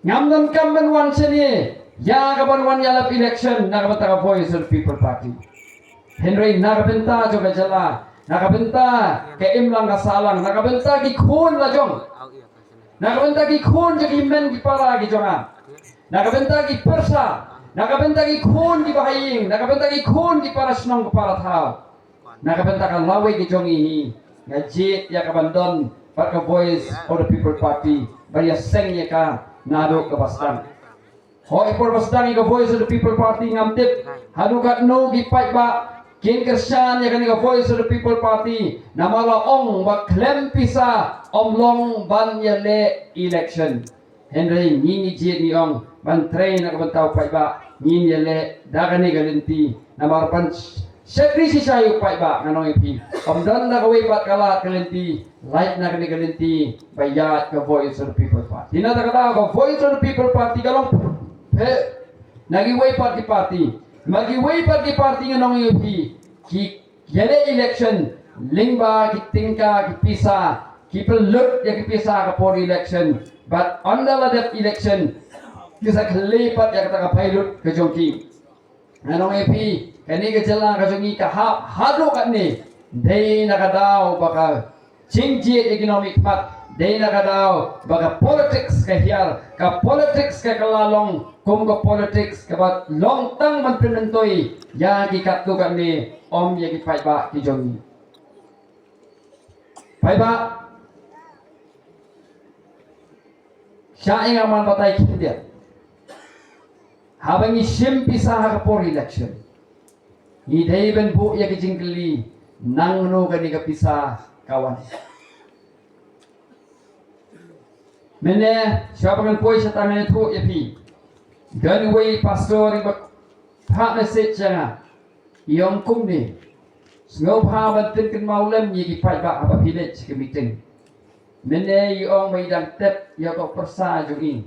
Ngamdan kamban wan sini, ya kaban wan yalap election, nakabenta ka Voice of the People Party. Henry nakabenta juga jala, nakabenta ke imlang kasalang, nakabenta ki khun la jong, nakabenta ki khun jadi men ki para ki jonga, nakabenta ki persa, nakabenta ki khun ki bahaying, nakabenta ki khun ki para senong ki para thau, nakabenta ka lawe ki jongi hi, ngajit ya kabandon, pat ka Voice of the People Party, baya seng ya ka. Nado ke Bastan. Hoi por Bastan ika Voice of the People Party ngamtip. Hadu kat no gipai ba. Kin kersan ya kan ika Voice of the People Party. Namala ong ba klem pisa omlong ban ya le election. Henry ngini jit ni ong ban train nak bantau pai ba. Ngin ya le dagani galinti. Namar pan sekri si sayu pai ba nganong ipi. Om dan na kawai bat kalat galinti. Light na kani galinti bayat ke Voice of the People Party. Tina tak kata ke Voice of the People Party kalau nagi way party magi way party nganong yupi ki yale election lingba ki tingka ki pisa ki peluk ya ki pisa ke por election but under that election kisa kelipat ya kata ka pilot ke jongki nganong yupi kani ke jela ke jongi ka hadu kat ni dei nakadau bakal Cingji economic mat, day na kadaw, baga politics kahiar, ka politics ka kalalong, kum ka politics ka bat long tang man pinentoy, ya gikatlo kami, ya gipay ba ki jongi. Pay ba? Siya ang aman patay kindia. Habang isim pisa ka por election, iday ben bu ya kijingkali, nang no kani ka pisa kawan. Mene siapa kan poi sa tangan itu ya pi. Dan way pastor iba partnership jana. Iong kum ni. Ngau pa bantin kan maulem ye ki pai ba apa village ke meeting. Mene iong may dang tep ya ko persa jungi.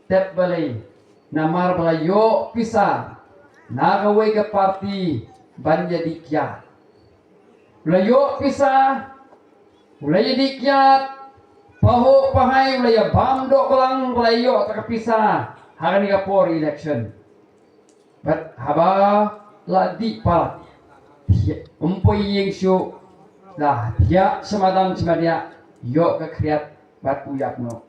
Tep balai namar bala yo pisa. Nagaway ka party banya dikyat. Layo pisa. Ulay dikyat. Paho pahai ulay bam do belang ulayo takapisa hari ka por election. But haba la di pala. Umpoy yung syo lah dia semadan semadia yo ka kriat bat uyak no.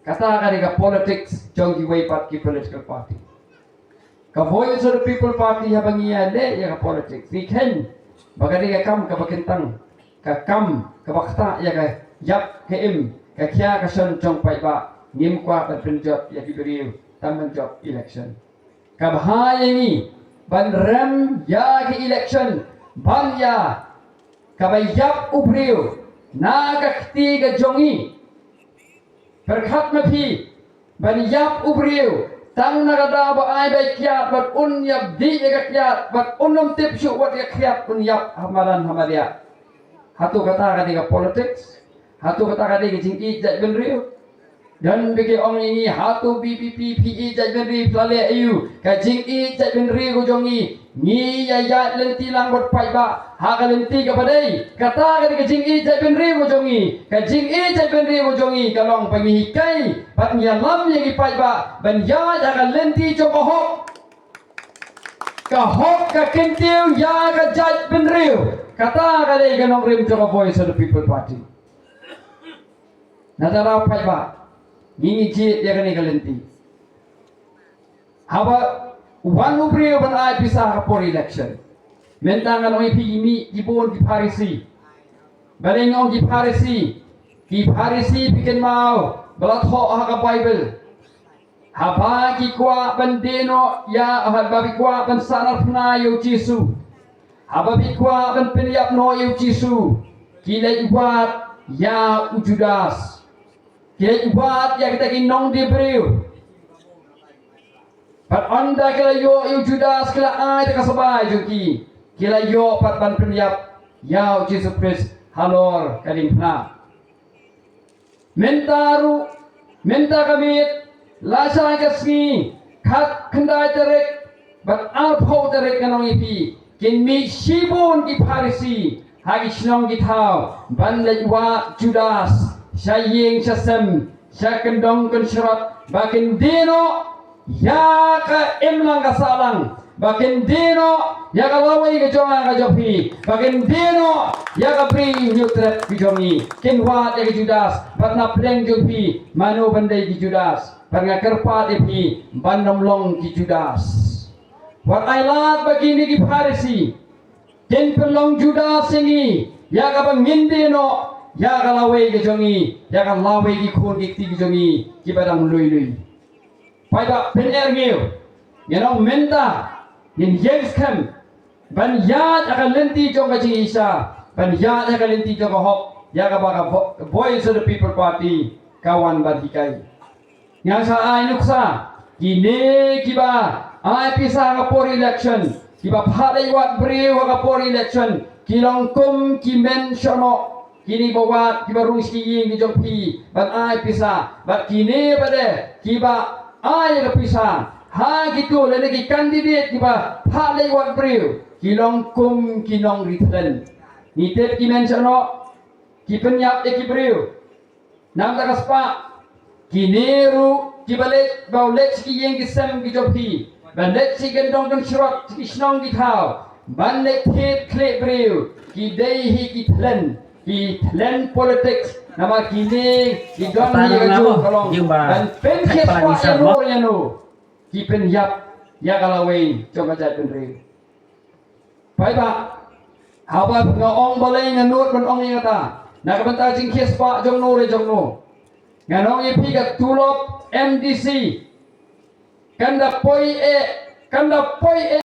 Kata kani ka politics jong giway pat ki political party. Ka Voice of the People Party habang iya le ya ka politics. Weekend bagani ka kam ka bakintang ka kam ka bakta ya ka yap KM kakia kason chong pai ba ngim kwa ban penjot ya diberi taman job election kabahaya ni ban rem ya ke election ban ya kabayap ubriu naga ketiga jongi berkat mapi ban yap ubriu tang nagada ba ai ba kiat bat un yap di ya kiat bat unum tip syu wat ya kiat un yap hamaran hamaria hatu kata ketika politics hatu kata kata kecing ijat benriu dan bagi orang ini hatu BPP PE ijat benri pelale ayu kecing ijat benri gojongi ni ayat lenti langgot pai ba ha lenti kepadai kata kata kecing ijat benri gojongi kecing ijat benri gojongi kalong pangihikai pat nyalam yang pai ba ban ya jangan lenti coba hok ka hok ka kentiu ya ka jat benriu kata kata kanong rim coba Voice of the People Party. Nadara pai ba ngingi jit ya kani kalenti haba wan ubri ban ai pisah por election mentangan oi pi mi gibon di parisi baleng ong di parisi bikin mau balat ho ha ka bible haba ki kwa bandeno ya haba bi kwa ban sanar na yo jisu haba bi kwa ban penyap no yo jisu kila buat ya ujudas kila buat ya kita kinong di beriu. Pat anda kila yo Judas kila ai tak sabai juki. Kila yo pat ban penyap ya Jesus Christ halor kalingna. Menta kamit lasa kasni khat khandai terek bat alpho terek kanong ipi kin mi shibun di Parisi hagi shnong di thau ban lejwa Judas Saying sasem Syakin dong kan syarat bakin dino ya ka imlang kasalang bakin dino ya ka laway ka jonga ka jopi bakin dino ya ka pri nyutret ki jongi kinwa de Judas patna pleng jopi manu bandai ki Judas parnga kerpa de pi bandom long ki Judas wat ailat bagini ki Farisi ken pelong Judas singi ya ka bangin dino ya ka laway ki jongi ya ka laway ki khun ki ti ki jongi ki badang lui lui pai ba pen erngeu yanong menta yin yes kan ban yat akan lenti jong ka Isa ban yat akan lenti jong ka hop ya ka ba voice of the people party kawan batikai yang sa ay nuksa kini kiba ay pisa ka por election kiba phalay wat brew ka por election kilong kum kimensyono kini bawat kiba rungski yin ki jong pi ban ay pisa bat kini bade kiba ay kapisa ha gitu lagi kandidat kiba phalay wat brew kilong kum kinong ritlen ni tep kimensyono kipenyap de kibrew nam takaspa kineru kibalik baulet ki yeng kisem ki jopi bandet si gendong kan shrot ki snong ki thao bandet tep kle brew ki dei hi ki tlen politics nama kini ki gong ni ka jo kalong dan pen kespa yano ki pen yap ya kalawei jong ajat pen brew pai ba hawa ngong balai nganut kon ong yang kata nak bentar jing kespa jong no re jong no nganong ye pi ka tulop MDC kanda poi e